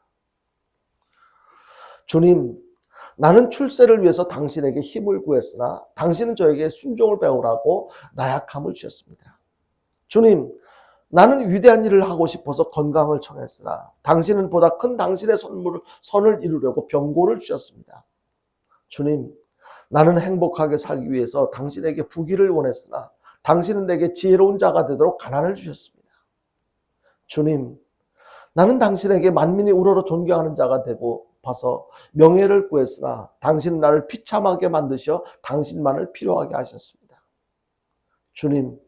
주님, 나는 출세를 위해서 당신에게 힘을 구했으나 당신은 저에게 순종을 배우라고 나약함을 주셨습니다. 주님, 나는 위대한 일을 하고 싶어서 건강을 청했으나 당신은 보다 큰 당신의 선을 이루려고 병고를 주셨습니다. 주님, 나는 행복하게 살기 위해서 당신에게 부귀를 원했으나 당신은 내게 지혜로운 자가 되도록 가난을 주셨습니다. 주님, 나는 당신에게 만민이 우러러 존경하는 자가 되고 봐서 명예를 구했으나 당신은 나를 비참하게 만드셔 당신만을 필요하게 하셨습니다. 주님,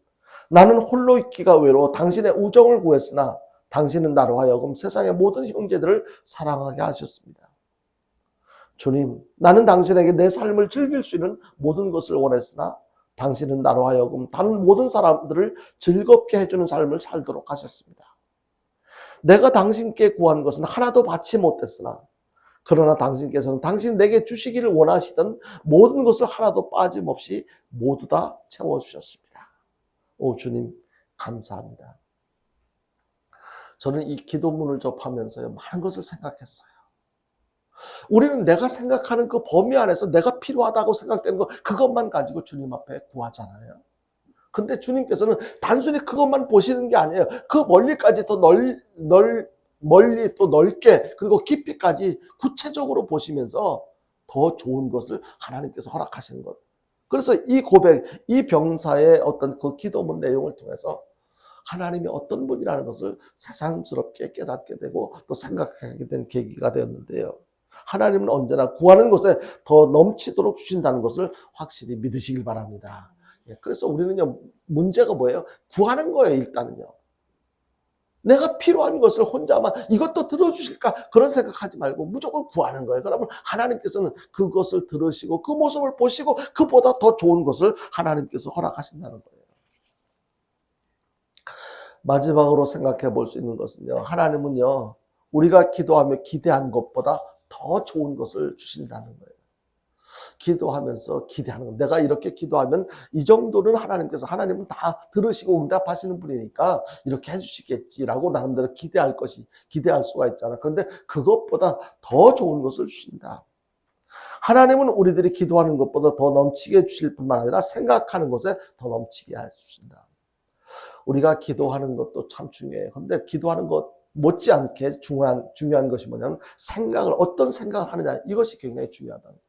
나는 홀로 있기가 외로워 당신의 우정을 구했으나 당신은 나로 하여금 세상의 모든 형제들을 사랑하게 하셨습니다. 주님, 나는 당신에게 내 삶을 즐길 수 있는 모든 것을 원했으나 당신은 나로 하여금 다른 모든 사람들을 즐겁게 해주는 삶을 살도록 하셨습니다. 내가 당신께 구한 것은 하나도 받지 못했으나 그러나 당신께서는 당신 내게 주시기를 원하시던 모든 것을 하나도 빠짐없이 모두 다 채워주셨습니다. 오 주님 감사합니다. 저는 이 기도문을 접하면서요 많은 것을 생각했어요. 우리는 내가 생각하는 그 범위 안에서 내가 필요하다고 생각되는 거 그것만 가지고 주님 앞에 구하잖아요. 근데 주님께서는 단순히 그것만 보시는 게 아니에요. 그 멀리까지 더 멀리 또 넓게 그리고 깊이까지 구체적으로 보시면서 더 좋은 것을 하나님께서 허락하시는 것. 그래서 이 고백, 이 병사의 어떤 그 기도문 내용을 통해서 하나님이 어떤 분이라는 것을 새삼스럽게 깨닫게 되고 또 생각하게 된 계기가 되었는데요. 하나님은 언제나 구하는 것에 더 넘치도록 주신다는 것을 확실히 믿으시길 바랍니다. 그래서 우리는요, 문제가 뭐예요? 구하는 거예요, 일단은요. 내가 필요한 것을 혼자만 이것도 들어주실까? 그런 생각하지 말고 무조건 구하는 거예요. 그러면 하나님께서는 그것을 들으시고 그 모습을 보시고 그보다 더 좋은 것을 하나님께서 허락하신다는 거예요. 마지막으로 생각해 볼 수 있는 것은요. 하나님은요. 우리가 기도하며 기대한 것보다 더 좋은 것을 주신다는 거예요. 기도하면서 기대하는 거. 내가 이렇게 기도하면 이 정도는 하나님은 다 들으시고 응답하시는 분이니까 이렇게 해주시겠지라고 나름대로 기대할 수가 있잖아. 그런데 그것보다 더 좋은 것을 주신다. 하나님은 우리들이 기도하는 것보다 더 넘치게 주실 뿐만 아니라 생각하는 것에 더 넘치게 해주신다. 우리가 기도하는 것도 참 중요해요. 그런데 기도하는 것 못지않게 중요한 것이 뭐냐면 어떤 생각을 하느냐 이것이 굉장히 중요하다는 거예요.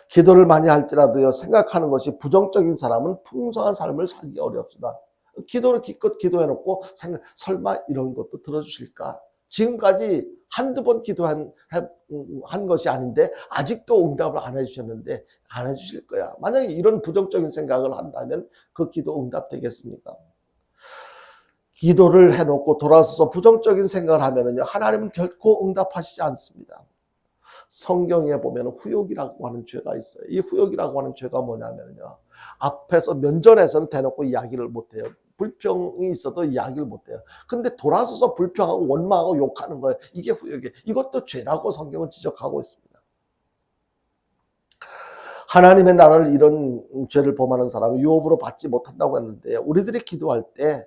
기도를 많이 할지라도요 생각하는 것이 부정적인 사람은 풍성한 삶을 살기 어렵습니다. 기도를 기껏 기도해놓고 설마 이런 것도 들어주실까? 지금까지 한두 번 기도한 것이 아닌데 아직도 응답을 안 해주셨는데 안 해주실 거야. 만약에 이런 부정적인 생각을 한다면 그 기도 응답되겠습니까? 기도를 해놓고 돌아서서 부정적인 생각을 하면은요 하나님은 결코 응답하시지 않습니다. 성경에 보면 후욕이라고 하는 죄가 있어요. 이 후욕이라고 하는 죄가 뭐냐면요 앞에서 면전에서는 대놓고 이야기를 못해요. 불평이 있어도 이야기를 못해요. 근데 돌아서서 불평하고 원망하고 욕하는 거예요. 이게 후욕이에요. 이것도 죄라고 성경은 지적하고 있습니다. 하나님의 나라를 이런 죄를 범하는 사람은 유업으로 받지 못한다고 했는데 우리들이 기도할 때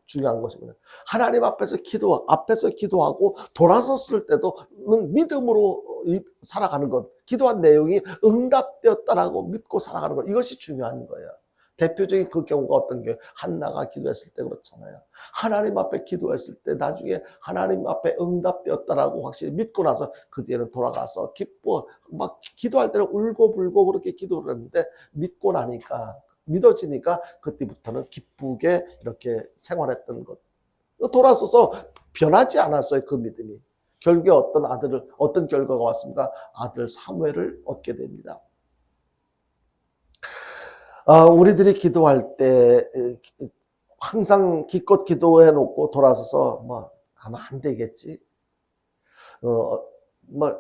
중요한 것입니다. 하나님 앞에서 기도하고 돌아섰을 때도는 믿음으로 살아가는 것, 기도한 내용이 응답되었다라고 믿고 살아가는 것, 이것이 중요한 거예요. 대표적인 그 경우가 어떤 게 한나가 기도했을 때 그렇잖아요. 하나님 앞에 기도했을 때 나중에 하나님 앞에 응답되었다라고 확실히 믿고 나서 그 뒤에는 돌아가서 막 기도할 때는 울고불고 그렇게 기도를 했는데 믿어지니까 그때부터는 기쁘게 이렇게 생활했던 것. 돌아서서 변하지 않았어요, 그 믿음이. 결국에 어떤 결과가 왔습니까? 아들 사무엘을 얻게 됩니다. 우리들이 기도할 때 항상 기껏 기도해 놓고 돌아서서 아마 안 되겠지.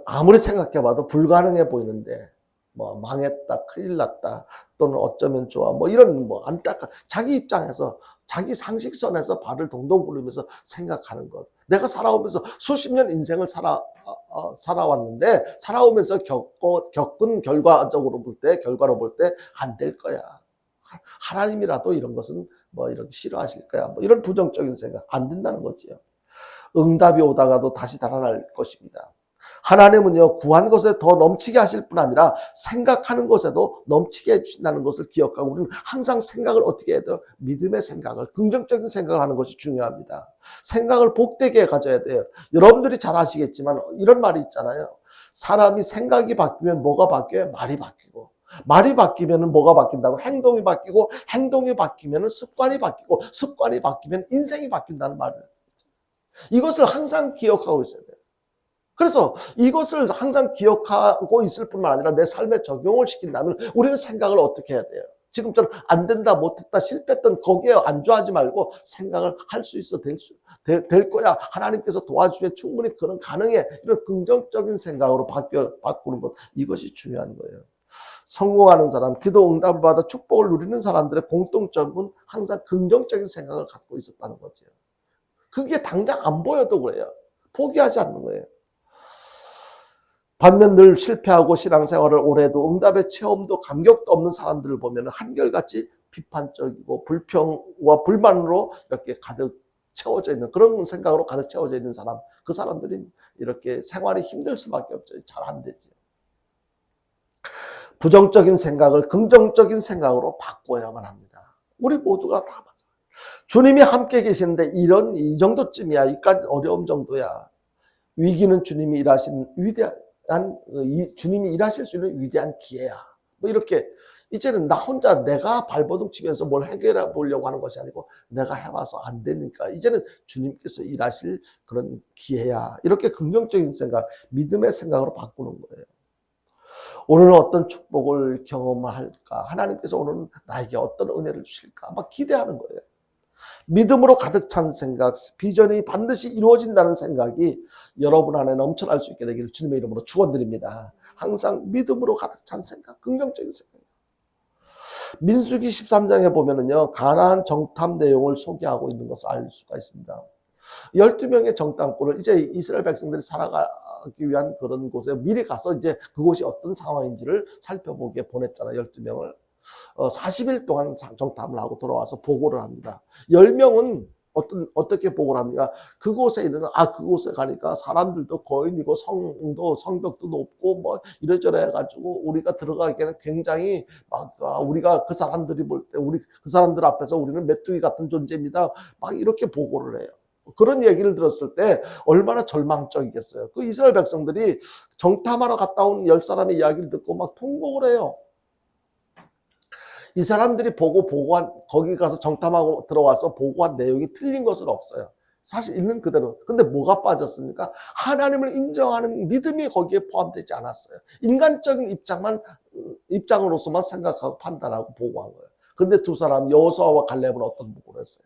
아무리 생각해봐도 불가능해 보이는데 망했다, 큰일 났다, 또는 어쩌면 좋아, 이런 자기 입장에서, 자기 상식선에서 발을 동동 굴리면서 생각하는 것. 내가 살아오면서 수십 년 인생을 살아왔는데, 살아오면서 겪은 결과로 볼 때 안 될 거야. 하나님이라도 이런 것은 이렇게 싫어하실 거야. 이런 부정적인 생각, 안 된다는 거지요. 응답이 오다가도 다시 달아날 것입니다. 하나님은요 구한 것에 더 넘치게 하실 뿐 아니라 생각하는 것에도 넘치게 해주신다는 것을 기억하고 우리는 항상 생각을 어떻게 해야 돼요? 믿음의 생각을, 긍정적인 생각을 하는 것이 중요합니다. 생각을 복되게 가져야 돼요. 여러분들이 잘 아시겠지만 이런 말이 있잖아요. 사람이 생각이 바뀌면 뭐가 바뀌어요? 말이 바뀌고, 말이 바뀌면 뭐가 바뀐다고? 행동이 바뀌고, 행동이 바뀌면 습관이 바뀌고, 습관이 바뀌면 인생이 바뀐다는 말을, 이것을 항상 기억하고 있어야 돼요. 그래서 이것을 항상 기억하고 있을 뿐만 아니라 내 삶에 적용을 시킨다면 우리는 생각을 어떻게 해야 돼요? 지금처럼 안 된다, 못했다, 실패했던 거기에 안주하지 말고 생각을 할 수 있어, 될 거야. 하나님께서 도와주면 충분히 그런 가능해. 이런 긍정적인 생각으로 바꾸는 것, 이것이 중요한 거예요. 성공하는 사람, 기도 응답을 받아 축복을 누리는 사람들의 공통점은 항상 긍정적인 생각을 갖고 있었다는 거죠. 그게 당장 안 보여도 그래요. 포기하지 않는 거예요. 반면 늘 실패하고 신앙생활을 오래 해도 응답의 체험도 감격도 없는 사람들을 보면 한결같이 비판적이고 불평과 불만으로 이렇게 가득 채워져 있는, 그런 생각으로 가득 채워져 있는 사람, 그 사람들이 이렇게 생활이 힘들 수밖에 없죠. 잘 안 되죠. 부정적인 생각을 긍정적인 생각으로 바꿔야만 합니다. 우리 모두가 다 맞아요. 주님이 함께 계시는데 이 정도쯤이야. 이까지 어려움 정도야. 위기는 주님이 일하신 주님이 일하실 수 있는 위대한 기회야. 뭐 이렇게 이제는 나 혼자 내가 발버둥 치면서 뭘 해결해 보려고 하는 것이 아니고 내가 해봐서 안 되니까 이제는 주님께서 일하실 그런 기회야. 이렇게 긍정적인 생각, 믿음의 생각으로 바꾸는 거예요. 오늘은 어떤 축복을 경험할까? 하나님께서 오늘은 나에게 어떤 은혜를 주실까? 막 기대하는 거예요. 믿음으로 가득 찬 생각, 비전이 반드시 이루어진다는 생각이 여러분 안에 넘쳐날 수 있게 되기를 주님의 이름으로 축원드립니다. 항상 믿음으로 가득 찬 생각, 긍정적인 생각. 민수기 13장에 보면은요, 가나안 정탐 내용을 소개하고 있는 것을 알 수가 있습니다. 12명의 정탐꾼을 이제 이스라엘 백성들이 살아가기 위한 그런 곳에 미리 가서 이제 그곳이 어떤 상황인지를 살펴보게 보냈잖아요. 12명을. 40일 동안 정탐을 하고 돌아와서 보고를 합니다. 10명은 어떻게 보고를 합니까? 그곳에 그곳에 가니까 사람들도 거인이고 성벽도 높고 뭐 이래저래 해가지고 우리가 들어가기에는 굉장히 우리가 그 사람들이 볼 때 그 사람들 앞에서 우리는 메뚜기 같은 존재입니다. 막 이렇게 보고를 해요. 그런 얘기를 들었을 때 얼마나 절망적이겠어요. 그 이스라엘 백성들이 정탐하러 갔다 온 10사람의 이야기를 듣고 막 통곡을 해요. 이 사람들이 거기 가서 정탐하고 들어와서 보고한 내용이 틀린 것은 없어요. 사실 있는 그대로. 근데 뭐가 빠졌습니까? 하나님을 인정하는 믿음이 거기에 포함되지 않았어요. 인간적인 입장으로서만 생각하고 판단하고 보고한 거예요. 근데 두 사람, 여호수아와 갈렙은 어떤 보고를 했어요?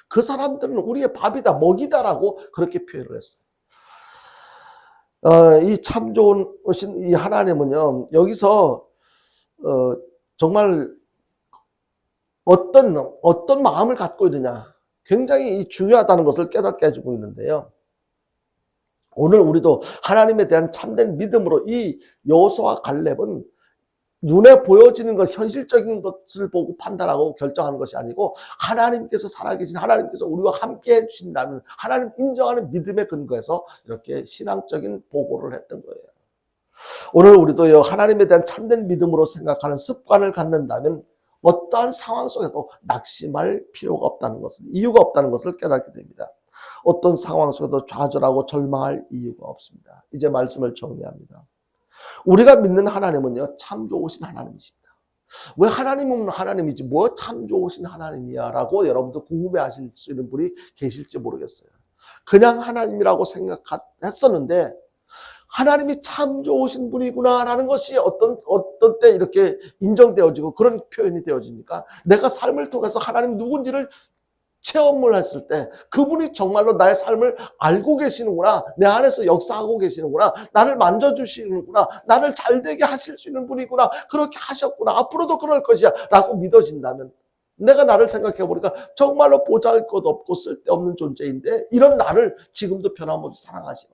그 사람들은 우리의 밥이다, 먹이다라고 그렇게 표현을 했어요. 이 참 좋으신 이 하나님은요, 여기서 정말 어떤 마음을 갖고 있느냐, 굉장히 중요하다는 것을 깨닫게 해주고 있는데요. 오늘 우리도 하나님에 대한 참된 믿음으로 이 여호수아와 갈렙은 눈에 보여지는 것, 현실적인 것을 보고 판단하고 결정하는 것이 아니고 하나님께서 살아계신 하나님께서 우리와 함께 해주신다는 하나님 인정하는 믿음의 근거에서 이렇게 신앙적인 보고를 했던 거예요. 오늘 우리도 하나님에 대한 참된 믿음으로 생각하는 습관을 갖는다면 어떠한 상황 속에도 낙심할 필요가 없다는 것을, 이유가 없다는 것을 깨닫게 됩니다. 어떤 상황 속에도 좌절하고 절망할 이유가 없습니다. 이제 말씀을 정리합니다. 우리가 믿는 하나님은요, 참 좋으신 하나님이십니다. 왜 하나님은 하나님이지 뭐 참 좋으신 하나님이야 라고 여러분도 궁금해하실 수 있는 분이 계실지 모르겠어요. 그냥 하나님이라고 생각했었는데 하나님이 참 좋으신 분이구나라는 것이 어떤 때 이렇게 인정되어지고 그런 표현이 되어집니까? 내가 삶을 통해서 하나님 누군지를 체험을 했을 때 그분이 정말로 나의 삶을 알고 계시는구나, 내 안에서 역사하고 계시는구나, 나를 만져주시는구나, 나를 잘되게 하실 수 있는 분이구나, 그렇게 하셨구나, 앞으로도 그럴 것이야 라고 믿어진다면 내가 나를 생각해 보니까 정말로 보잘것없고 쓸데없는 존재인데 이런 나를 지금도 변함없이 사랑하시고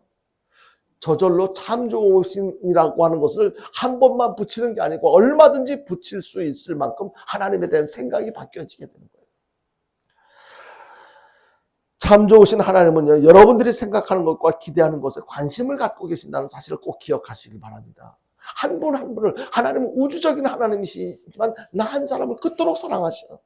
저절로 참 좋으신이라고 하는 것을 한 번만 붙이는 게 아니고 얼마든지 붙일 수 있을 만큼 하나님에 대한 생각이 바뀌어지게 되는 거예요. 참 좋으신 하나님은요, 여러분들이 생각하는 것과 기대하는 것에 관심을 갖고 계신다는 사실을 꼭 기억하시길 바랍니다. 한 분 한 분을, 하나님은 우주적인 하나님이시지만 나 한 사람을 그토록 사랑하셔.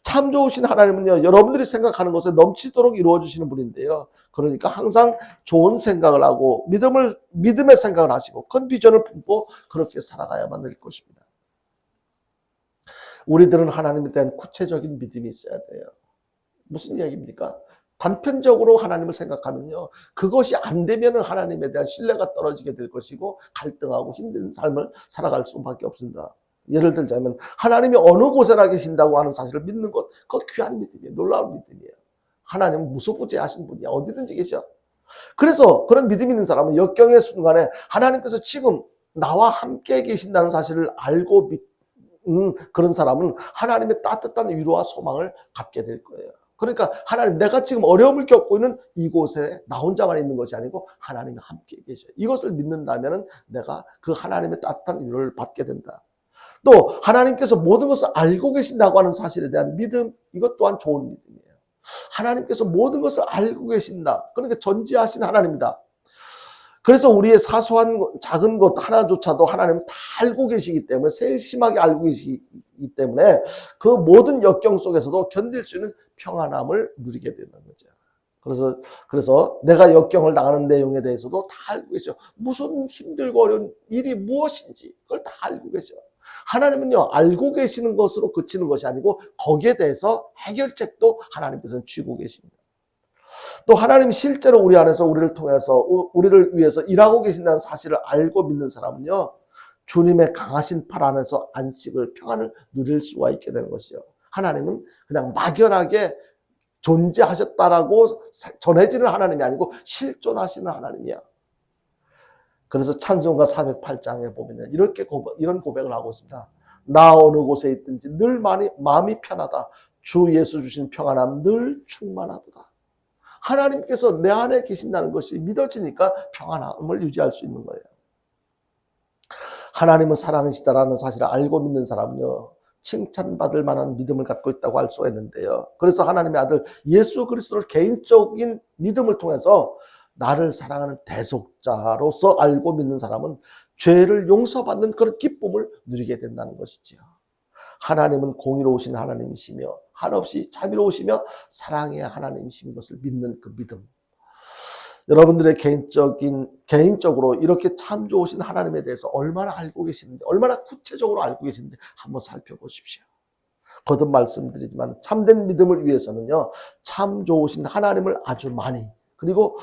참 좋으신 하나님은요, 여러분들이 생각하는 것에 넘치도록 이루어주시는 분인데요. 그러니까 항상 좋은 생각을 하고 믿음의 생각을 하시고 큰 비전을 품고 그렇게 살아가야만 될 것입니다. 우리들은 하나님에 대한 구체적인 믿음이 있어야 돼요. 무슨 이야기입니까? 단편적으로 하나님을 생각하면요, 그것이 안 되면 하나님에 대한 신뢰가 떨어지게 될 것이고 갈등하고 힘든 삶을 살아갈 수밖에 없습니다. 예를 들자면 하나님이 어느 곳에나 계신다고 하는 사실을 믿는 것, 그거 귀한 믿음이에요. 놀라운 믿음이에요. 하나님은 무소부재하신 분이야. 어디든지 계셔. 그래서 그런 믿음 있는 사람은 역경의 순간에 하나님께서 지금 나와 함께 계신다는 사실을 알고 믿는 그런 사람은 하나님의 따뜻한 위로와 소망을 갖게 될 거예요. 그러니까 하나님, 내가 지금 어려움을 겪고 있는 이곳에 나 혼자만 있는 것이 아니고 하나님이 함께 계셔요. 이것을 믿는다면 내가 그 하나님의 따뜻한 위로를 받게 된다. 또 하나님께서 모든 것을 알고 계신다고 하는 사실에 대한 믿음, 이것 또한 좋은 믿음이에요. 하나님께서 모든 것을 알고 계신다. 그러니까 전지하신 하나님이다. 그래서 우리의 사소한 작은 것 하나조차도 하나님은 다 알고 계시기 때문에, 세심하게 알고 계시기 때문에 그 모든 역경 속에서도 견딜 수 있는 평안함을 누리게 되는 거죠. 그래서 내가 역경을 당하는 내용에 대해서도 다 알고 계셔. 무슨 힘들고 어려운 일이 무엇인지 그걸 다 알고 계셔. 하나님은요, 알고 계시는 것으로 그치는 것이 아니고 거기에 대해서 해결책도 하나님께서는 쥐고 계십니다. 또 하나님 실제로 우리 안에서 우리를 통해서 우리를 위해서 일하고 계신다는 사실을 알고 믿는 사람은요, 주님의 강하신 팔 안에서 안식을, 평안을 누릴 수가 있게 되는 것이요. 하나님은 그냥 막연하게 존재하셨다라고 전해지는 하나님이 아니고 실존하시는 하나님이야. 그래서 찬송가 408장에 보면 이런 고백을 하고 있습니다. 나 어느 곳에 있든지 늘 마음이 편하다. 주 예수 주신 평안함 늘 충만하도다. 하나님께서 내 안에 계신다는 것이 믿어지니까 평안함을 유지할 수 있는 거예요. 하나님은 사랑이시다라는 사실을 알고 믿는 사람은요, 칭찬받을 만한 믿음을 갖고 있다고 할 수가 있는데요. 그래서 하나님의 아들 예수 그리스도를 개인적인 믿음을 통해서 나를 사랑하는 대속자로서 알고 믿는 사람은 죄를 용서받는 그런 기쁨을 누리게 된다는 것이지요. 하나님은 공의로우신 하나님이시며 한없이 자비로우시며 사랑의 하나님이신 것을 믿는 그 믿음. 여러분들의 개인적으로 이렇게 참 좋으신 하나님에 대해서 얼마나 알고 계시는지, 얼마나 구체적으로 알고 계시는지 한번 살펴보십시오. 거듭 말씀드리지만 참된 믿음을 위해서는요, 참 좋으신 하나님을 아주 많이, 그리고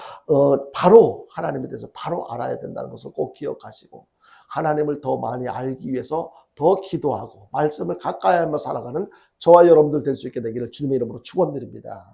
바로 하나님에 대해서 바로 알아야 된다는 것을 꼭 기억하시고, 하나님을 더 많이 알기 위해서 더 기도하고 말씀을 가까이 하며 살아가는 저와 여러분들 될 수 있게 되기를 주님의 이름으로 축원드립니다.